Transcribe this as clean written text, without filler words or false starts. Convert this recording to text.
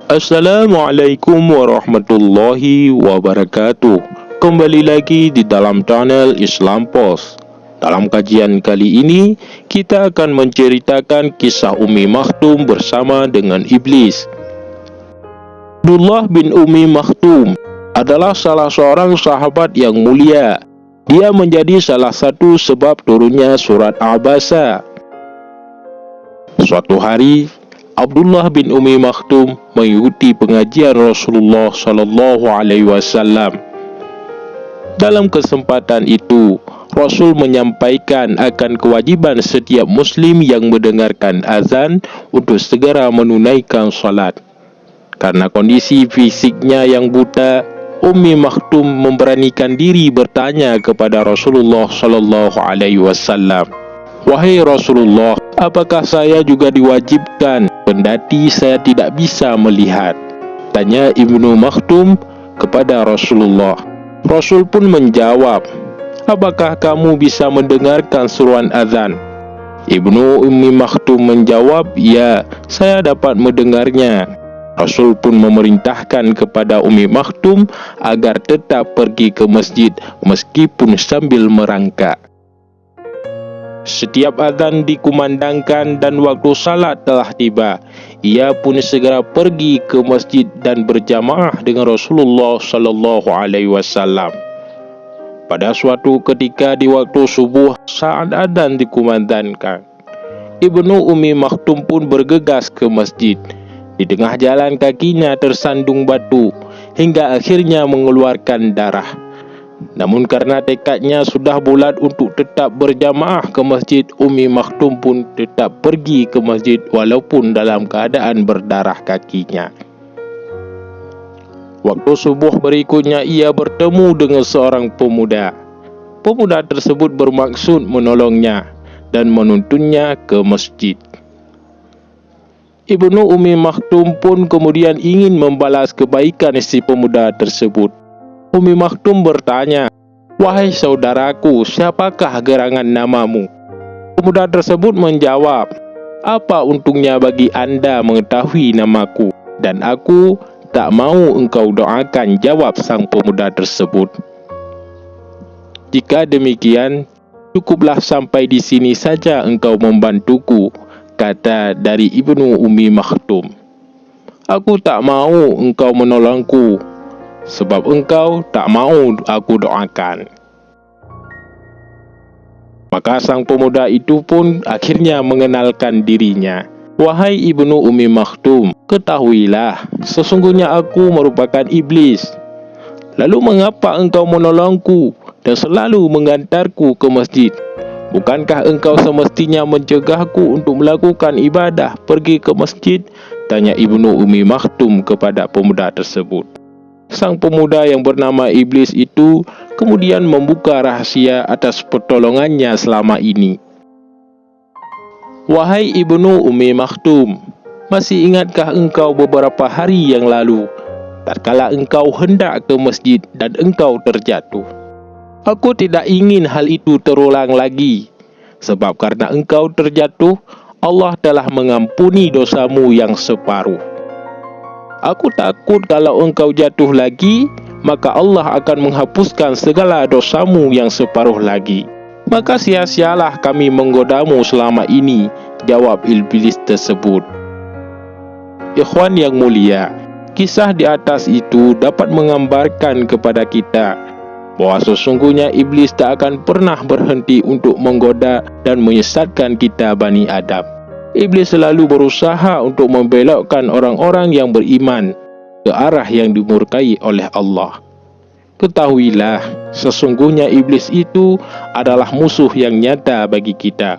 Assalamualaikum warahmatullahi wabarakatuh. Kembali lagi di dalam channel Islam Post. Dalam kajian kali ini, kita akan menceritakan kisah Ummi Maktum bersama dengan iblis. Abdullah bin Ummi Maktum adalah salah seorang sahabat yang mulia. Dia menjadi salah satu sebab turunnya surat Abasa. Suatu hari, Abdullah bin Ummi Maktum mengikuti pengajian Rasulullah Sallallahu Alaihi Wasallam. Dalam kesempatan itu, Rasul menyampaikan akan kewajiban setiap Muslim yang mendengarkan azan untuk segera menunaikan salat. Karena kondisi fisiknya yang buta, Ummi Maktum memberanikan diri bertanya kepada Rasulullah Sallallahu Alaihi Wasallam, "Wahai Rasulullah, apakah saya juga diwajibkan kendati saya tidak bisa melihat?" Tanya Ibnu Maktum kepada Rasulullah. Rasul pun menjawab, "Apakah kamu bisa mendengarkan seruan azan?" Ibnu Ummi Maktum menjawab, "Ya, saya dapat mendengarnya." Rasul pun memerintahkan kepada Ummi Maktum agar tetap pergi ke masjid meskipun sambil merangkak. Setiap azan dikumandangkan dan waktu salat telah tiba, ia pun segera pergi ke masjid dan berjamaah dengan Rasulullah Sallallahu Alaihi Wasallam. Pada suatu ketika di waktu subuh, saat azan dikumandangkan, Ibnu Ummi Maktum pun bergegas ke masjid. Di tengah jalan kakinya tersandung batu hingga akhirnya mengeluarkan darah. Namun karena tekadnya sudah bulat untuk tetap berjamaah ke masjid, Ummi Maktum pun tetap pergi ke masjid walaupun dalam keadaan berdarah kakinya. Waktu subuh berikutnya ia bertemu dengan seorang pemuda. Pemuda tersebut bermaksud menolongnya dan menuntunnya ke masjid. Ibnu Ummi Maktum pun kemudian ingin membalas kebaikan si pemuda tersebut. Ummi Maktum bertanya, "Wahai saudaraku, siapakah gerangan namamu?" Pemuda tersebut menjawab, "Apa untungnya bagi Anda mengetahui namaku? Dan aku tak mau engkau doakan," jawab sang pemuda tersebut. "Jika demikian, cukuplah sampai di sini saja engkau membantuku," kata dari Ibnu Ummi Maktum. "Aku tak mau engkau menolongku, sebab engkau tak mau aku doakan." Maka sang pemuda itu pun akhirnya mengenalkan dirinya. "Wahai Ibnu Ummi Maktum, ketahuilah, sesungguhnya aku merupakan iblis. Lalu mengapa engkau menolongku dan selalu mengantarku ke masjid? Bukankah engkau semestinya mencegahku untuk melakukan ibadah pergi ke masjid?" tanya Ibnu Ummi Maktum kepada pemuda tersebut. Sang pemuda yang bernama iblis itu kemudian membuka rahasia atas pertolongannya selama ini. "Wahai Ibnu Ummi Maktum, masih ingatkah engkau beberapa hari yang lalu, tatkala engkau hendak ke masjid dan engkau terjatuh? Aku tidak ingin hal itu terulang lagi, sebab karena engkau terjatuh, Allah telah mengampuni dosamu yang separuh. Aku takut kalau engkau jatuh lagi, maka Allah akan menghapuskan segala dosamu yang separuh lagi. Maka sia-sialah kami menggodamu selama ini," jawab iblis tersebut. Ikhwan yang mulia, kisah di atas itu dapat menggambarkan kepada kita bahwa sesungguhnya iblis tak akan pernah berhenti untuk menggoda dan menyesatkan kita Bani Adam. Iblis selalu berusaha untuk membelokkan orang-orang yang beriman ke arah yang dimurkai oleh Allah. Ketahuilah, sesungguhnya iblis itu adalah musuh yang nyata bagi kita.